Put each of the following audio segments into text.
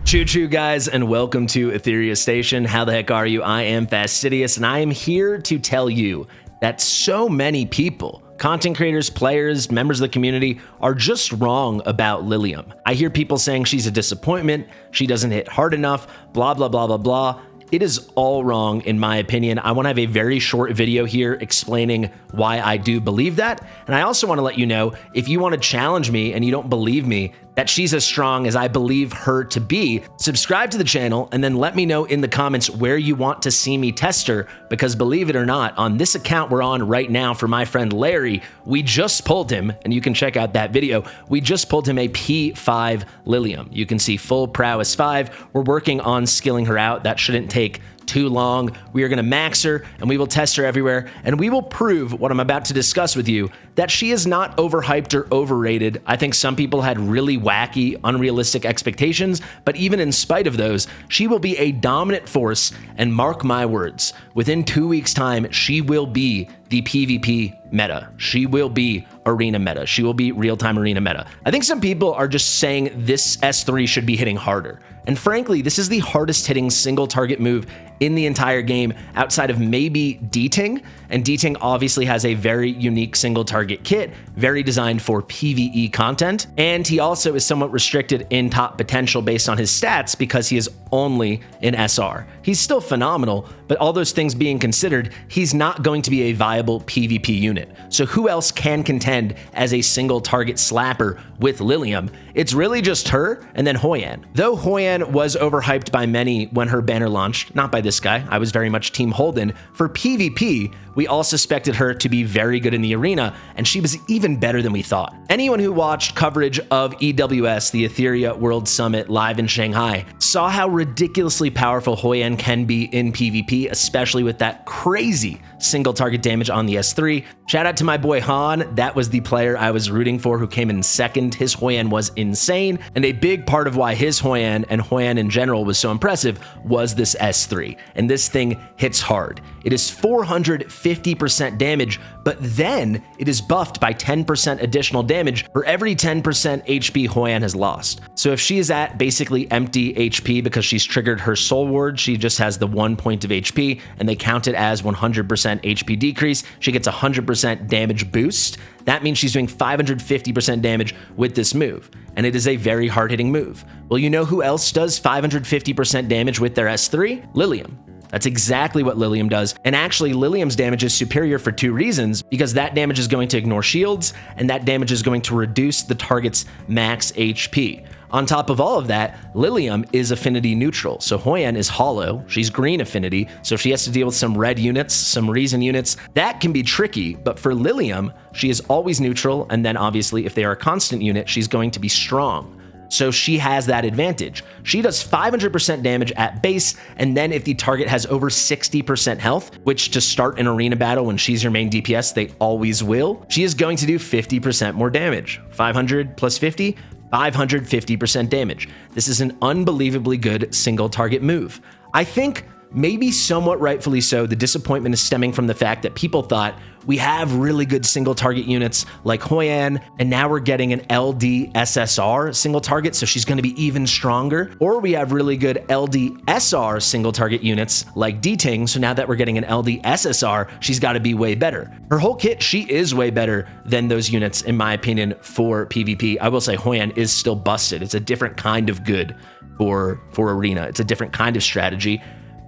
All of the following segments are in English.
Choo-choo, guys, and welcome to Etheria Station. How the heck are you? I am Fastidious, and I am here to tell you that so many people, content creators, players, members of the community, are just wrong about Liliam. I hear people saying she's a disappointment, she doesn't hit hard enough, blah, blah, blah, blah, blah. It is all wrong, in my opinion. I want to have a very short video here explaining why I do believe that. And I also want to let you know, if you want to challenge me and you don't believe me, that she's as strong as I believe her to be, subscribe to the channel and then let me know in the comments where you want to see me test her, because believe it or not, on this account we're on right now for my friend Larry, we just pulled him, and you can check out that video, we just pulled him a P5 Liliam. You can see full prowess 5. We're working on skilling her out. That shouldn't take too long. We are going to max her and we will test her everywhere, and we will prove what I'm about to discuss with you, that she is not overhyped or overrated. I think some people had really wacky, unrealistic expectations, but even in spite of those, she will be a dominant force, and mark my words, within 2 weeks time, she will be the PvP meta. She will be arena meta. She will be real-time arena meta. I think some people are just saying this S3 should be hitting harder. And frankly, this is the hardest hitting single target move in the entire game outside of maybe D-Ting. And D-Ting obviously has a very unique single target kit, very designed for PvE content. And he also is somewhat restricted in top potential based on his stats because he is only in SR. He's still phenomenal, but all those things being considered, he's not going to be a viable PvP unit. So who else can contend as a single target slapper with Liliam? It's really just her and then Hoi An. Though Hoi An was overhyped by many when her banner launched, not by this guy, I was very much Team Holden, for PvP, we all suspected her to be very good in the arena, and she was even better than we thought. Anyone who watched coverage of EWS, the Etheria World Summit live in Shanghai, saw how ridiculously powerful Hoi An can be in PvP, especially with that crazy single target damage on the S3. Shout out to my boy Han. That was the player I was rooting for who came in second. His Hoi An was insane, and a big part of why his Hoi An and Hoi An in general was so impressive was this S3. And this thing hits hard. It is 450% damage, but then it is buffed by 10% additional damage for every 10% HP Hoi An has lost. So if she is at basically empty HP because she's triggered her soul ward, she just has the 1 point of HP, and they count it as 100% HP decrease. She gets 100% damage boost. That means she's doing 550% damage with this move, and it is a very hard-hitting move. Well, you know who else does 550% damage with their S3? Liliam. That's exactly what Liliam does. And actually, Liliam's damage is superior for 2 reasons, because that damage is going to ignore shields, and that damage is going to reduce the target's max HP. On top of all of that, Liliam is affinity neutral. So Hoi An is hollow, she's green affinity, so she has to deal with some red units, some reason units. That can be tricky, but for Liliam, she is always neutral, and then obviously if they are a constant unit, she's going to be strong. So she has that advantage. She does 500% damage at base, and then if the target has over 60% health, which to start an arena battle when she's your main DPS, they always will, she is going to do 50% more damage. 500 plus 50, 550% damage. This is an unbelievably good single target move. I think maybe somewhat rightfully so, the disappointment is stemming from the fact that people thought we have really good single target units like Hoi An, and now we're getting an LD SSR single target, so she's going to be even stronger. Or we have really good LD SR single target units like D-Ting, so now that we're getting an LD SSR, she's got to be way better. Her whole kit, she is way better than those units, in my opinion, for PvP. I will say Hoi An is still busted. It's a different kind of good for arena. It's a different kind of strategy.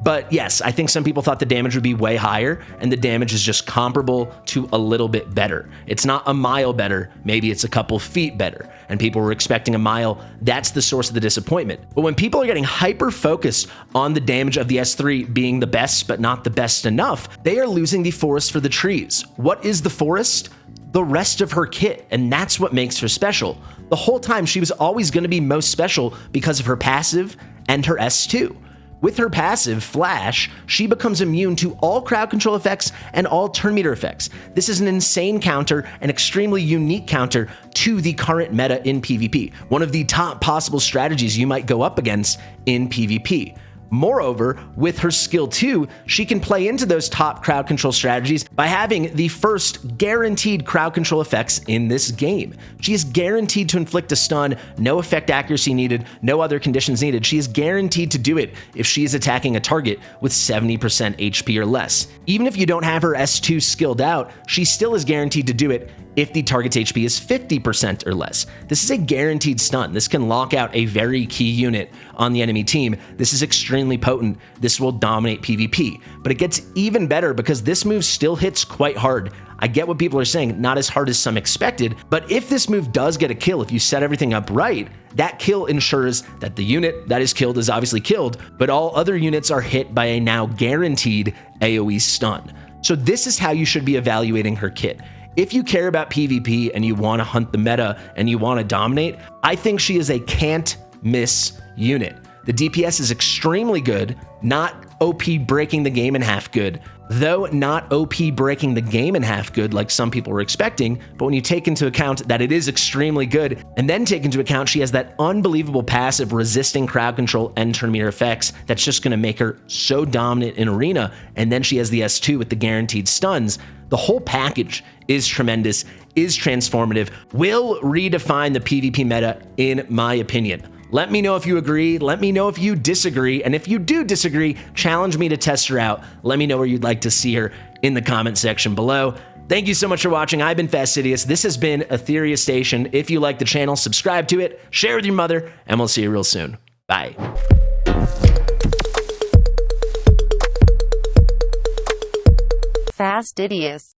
But yes, I think some people thought the damage would be way higher, and the damage is just comparable to a little bit better. It's not a mile better, maybe it's a couple feet better, and people were expecting a mile. That's the source of the disappointment. But when people are getting hyper-focused on the damage of the S3 being the best, but not the best enough, they are losing the forest for the trees. What is the forest? The rest of her kit, and that's what makes her special. The whole time, she was always going to be most special because of her passive and her S2. With her passive, Flash, she becomes immune to all crowd control effects and all turn meter effects. This is an insane counter, an extremely unique counter to the current meta in PvP. One of the top possible strategies you might go up against in PvP. Moreover, with her skill 2, she can play into those top crowd control strategies by having the first guaranteed crowd control effects in this game. She is guaranteed to inflict a stun, no effect accuracy needed, no other conditions needed. She is guaranteed to do it if she is attacking a target with 70% HP or less. Even if you don't have her S2 skilled out, she still is guaranteed to do it if the target's HP is 50% or less. This is a guaranteed stun. This can lock out a very key unit on the enemy team. This is extremely potent. This will dominate PvP. But it gets even better because this move still hits quite hard. I get what people are saying, not as hard as some expected, but if this move does get a kill, if you set everything up right, that kill ensures that the unit that is killed is obviously killed, but all other units are hit by a now guaranteed AoE stun. So this is how you should be evaluating her kit. If you care about PvP and you want to hunt the meta and you want to dominate, I think she is a can't miss unit. The DPS is extremely good, not OP breaking the game in half good, though not OP breaking the game in half good like some people were expecting, but when you take into account that it is extremely good, and then take into account she has that unbelievable passive resisting crowd control and turn meter effects that's just going to make her so dominant in arena, and then she has the S2 with the guaranteed stuns, the whole package is tremendous, is transformative, will redefine the PvP meta in my opinion. Let me know if you agree, let me know if you disagree, and if you do disagree, challenge me to test her out. Let me know where you'd like to see her in the comment section below. Thank you so much for watching. I've been Fastidious. This has been Etheria Station. If you like the channel, subscribe to it, share with your mother, and we'll see you real soon. Bye. Fastidious.